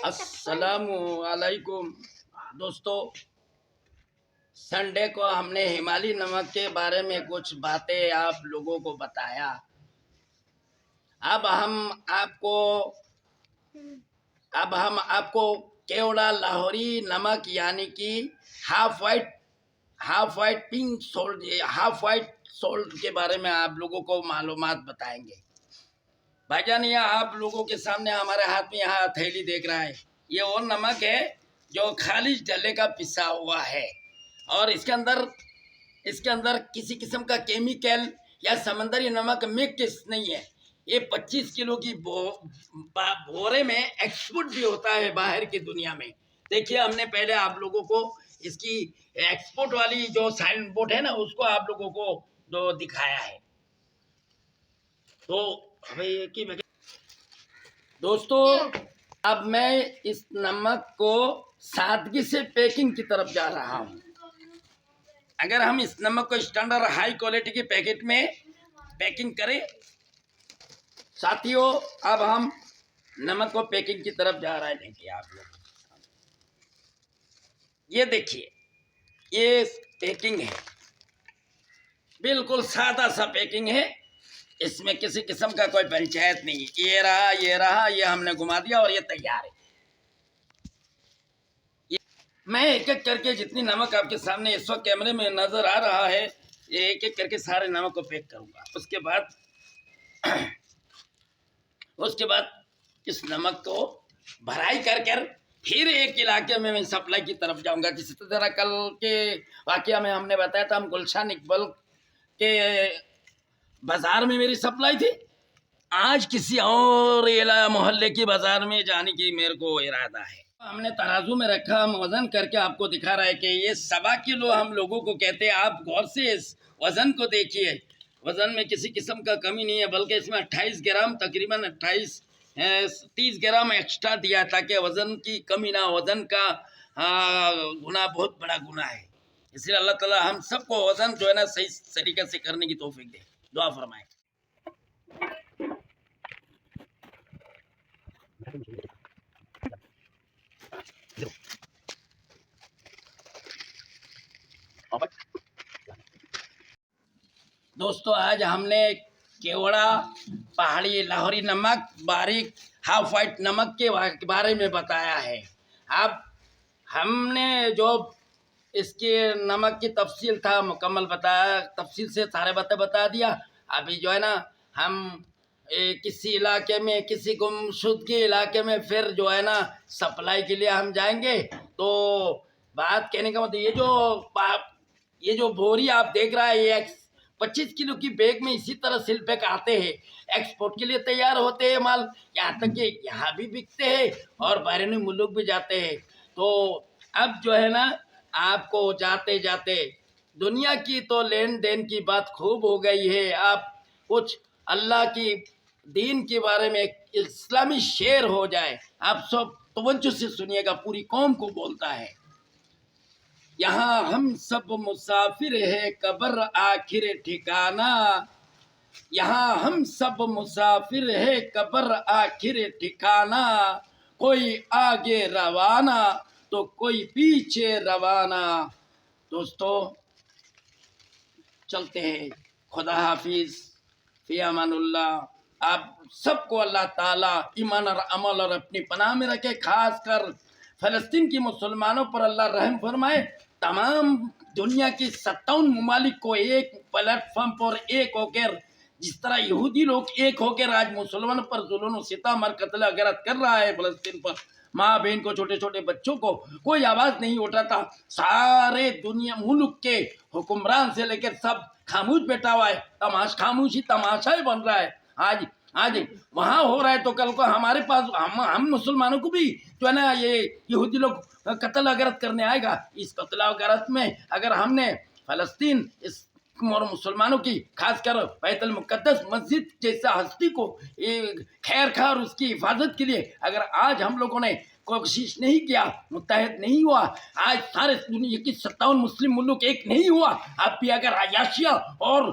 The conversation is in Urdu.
السلام علیکم دوستو، سنڈے کو ہم نے ہمالی نمک کے بارے میں کچھ باتیں آپ لوگوں کو بتایا۔ اب ہم آپ کو کیوڑا لاہوری نمک یعنی کہ ہاف وائٹ پنک سالٹ کے بارے میں آپ لوگوں کو معلومات بتائیں گے۔ بھائی جان، یہ آپ لوگوں کے سامنے ہمارے ہاتھ میں یہاں تھیلی دیکھ رہا ہے، یہ وہ نمک ہے جو خالص ڈلے کا پسا ہوا ہے، اور اس کے اندر کسی قسم کا کیمیکل یا سمندری نمک مکس نہیں ہے۔ یہ 25 کلو کی بورے میں ایکسپورٹ بھی ہوتا ہے باہر کی دنیا میں۔ دیکھیے، ہم نے پہلے آپ لوگوں کو اس کی ایکسپورٹ والی جو سائن بورڈ ہے نا، اس کو آپ لوگوں کو جو دکھایا ہے۔ تو دوستو، اب میں اس نمک کو سادگی سے پیکنگ کی طرف جا رہا ہوں۔ اگر ہم اس نمک کو اسٹینڈرڈ ہائی کوالٹی کے پیکٹ میں پیکنگ کریں، ساتھیوں، اب ہم نمک کو پیکنگ کی طرف جا رہے ہیں۔ دیکھیے آپ لوگ، یہ دیکھیے، یہ پیکنگ ہے، بالکل سادہ سا پیکنگ ہے، اس میں کسی قسم کا کوئی پنچایت نہیں ہے۔ یہ رہا، یہ ہم نے گھما دیا اور یہ تیار ہے۔ میں ایک ایک کر کے جتنی نمک آپ کے سامنے اس وقت کیمرے میں نظر آ رہا ہے، یہ ایک ایک کر کے سارے نمک کو پیک کروں گا۔ اس کے بعد اس نمک کو بھرائی کر پھر ایک علاقے میں سپلائی کی طرف جاؤں گا۔ جس طرح کل کے واقعہ میں ہم نے بتایا تھا، ہم گلشن اقبال کے بازار میں میری سپلائی تھی، آج کسی اور محلے کی بازار میں جانے کی میرے کو ارادہ ہے۔ ہم نے ترازو میں رکھا، ہم وزن کر کے آپ کو دکھا رہا ہے کہ یہ 1.25 کلو ہم لوگوں کو کہتے ہیں۔ آپ غور سے اس وزن کو دیکھیے، وزن میں کسی قسم کا کمی نہیں ہے، بلکہ اس میں 28 گرام تقریباً 30 گرام ایکسٹرا دیا تاکہ وزن کی کمی نہ ہو۔ وزن کا گناہ بہت بڑا گناہ ہے، اس لیے اللہ تعالیٰ ہم سب کو وزن جو ہے نا صحیح طریقے سے کرنے کی توفیق دے۔ دعا فرمائے۔ دوستو، آج ہم نے کیوڑا پہاڑی لاہوری نمک باریک ہاف وائٹ نمک کے بارے میں بتایا ہے۔ اب ہم نے جو اس کے نمک کی تفصیل تھا مکمل بتایا، تفصیل سے سارے باتیں بتا دیا۔ ابھی جو ہے نا ہم کسی علاقے میں، کسی گمشدگی علاقے میں پھر جو ہے نا سپلائی کے لیے ہم جائیں گے۔ تو بات کہنے کا مطلب یہ جو بوری آپ دیکھ رہا ہے، یہ 25 کلو کی بیگ میں اسی طرح سل پیک آتے ہیں، ایکسپورٹ کے لیے تیار ہوتے ہیں مال، یہاں تک کہ یہاں بھی بکتے ہیں اور بیرونی ملک بھی جاتے ہیں۔ تو اب جو ہے نا آپ کو جاتے جاتے دنیا کی تو لین دین کی بات خوب ہو گئی ہے، آپ کچھ اللہ کی دین کے بارے میں ایک اسلامی شعر ہو جائے، آپ سب توجہ سے سنیے گا، پوری قوم کو بولتا ہے۔ یہاں ہم سب مسافر ہے، قبر آخر ٹھکانہ، یہاں ہم سب مسافر ہے، قبر آخر ٹھکانہ، کوئی آگے روانہ تو کوئی پیچھے روانہ۔ دوستو، چلتے ہیں، خدا حافظ، فی امان اللہ۔ آپ سب کو اللہ تعالیٰ ایمان اور عمل اور اپنی پناہ میں رکھے، خاص کر فلسطین کی مسلمانوں پر اللہ رحم فرمائے۔ تمام دنیا کی 57 ممالک کو ایک پلیٹ فارم پر ایک ہو کر، جس طرح یہودی لوگ ایک ہو کر آج مسلمانوں پر ظلم و ستم اور قتل و غارت کر رہا ہے، فلسطین پر ماں بہن کو، چھوٹے چھوٹے بچوں کو کوئی آواز نہیں اٹھاتا، سارے دنیا ملک کے حکمران سے لے کر سب خاموش بیٹھا ہوا ہے، خاموشی تماشا بن رہا ہے۔ آج وہاں ہو رہا ہے تو کل کو ہمارے پاس ہم مسلمانوں کو بھی جو ہے نا یہ یہودی لوگ قتل و غارت کرنے آئے گا۔ اس قتل و غارت میں اگر ہم نے فلسطین اور مسلمانوں کی، خاص کر بیت المقدس مسجد جیسا ہستی کو خیر خواہ اور اس کی حفاظت کے لیے اگر آج ہم لوگوں نے کوشش نہیں کیا، متحد نہیں ہوا، آج سارے دنیا کی 57 مسلم ملک ایک نہیں ہوا، اب بھی اگر عیاشیاں اور